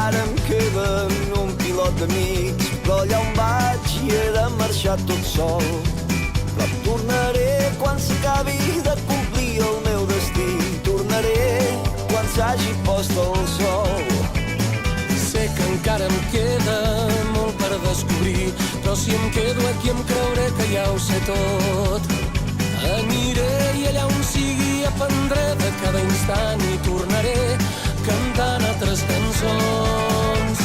encara em queden un pilot d'amics, però allà on vaig hi he de marxar tot sol. Però tornaré quan s'acabi de complir el meu destí, tornaré quan s'hagi post el sol. Sé que encara em queda molt per descobrir, però si em quedo aquí em creuré que ja ho sé tot. Aniré i allà on sigui aprendré de cada instant i tornaré cantant altres cançons.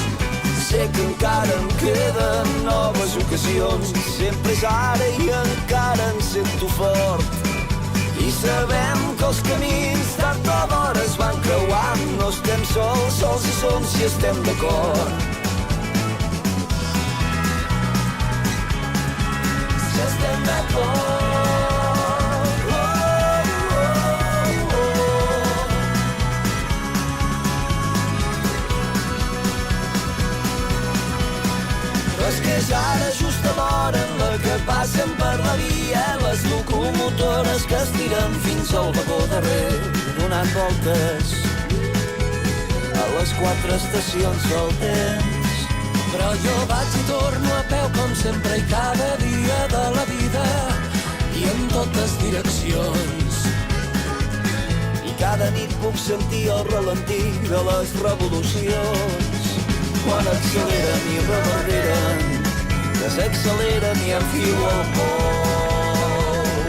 Sé que encara em queden noves ocasions, sempre és ara i encara em sento fort. I sabem que els camins tard o d'hora es van creuant, no estem sols, sols hi som si estem d'acord. Si estem d'acord. És que és ara just a l'hora en la que passen per la via les locomotores que es tiren fins al vagó darrer, donant voltes a les 4 estacions del temps. Però jo vaig i torno a peu com sempre i cada dia de la vida i en totes direccions. I cada nit puc sentir el ralentí de les revolucions, quan acceleren i reverberen, desacceleren i enfio el vol.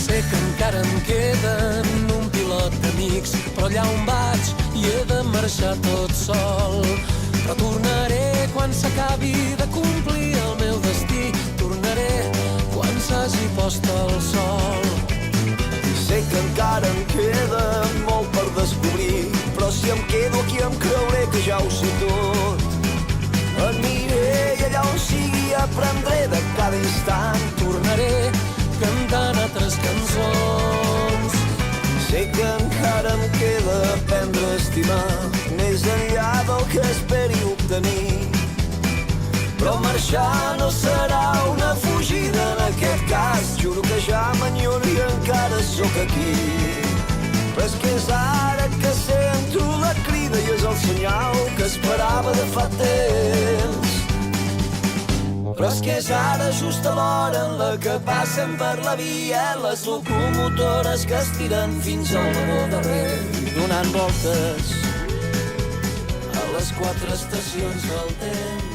Sé que encara em queden un pilot d'amics, però allà on vaig hi he de marxar tot sol. Però tornaré quan s'acabi de complir el meu destí, tornaré quan s'hagi post el sol. Sé que encara em queda molt per descobrir, però si em quedo aquí em creuré que ja ho sé tot. Aniré i allà on sigui aprendré de cada instant, tornaré cantant altres cançons. Sé que encara em queda aprendre a estimar, més enllà del que esperi obtenir. Però marxar no serà una fugida en aquest cas, juro que ja m'enyoro i encara sóc aquí. Però és que és ara que sento la crida i és el senyal que esperava de fa temps. Però és que és ara just a l'hora en la que passen per la via les locomotores que es tiren fins al vagó darrer, donant voltes a les 4 estacions del temps.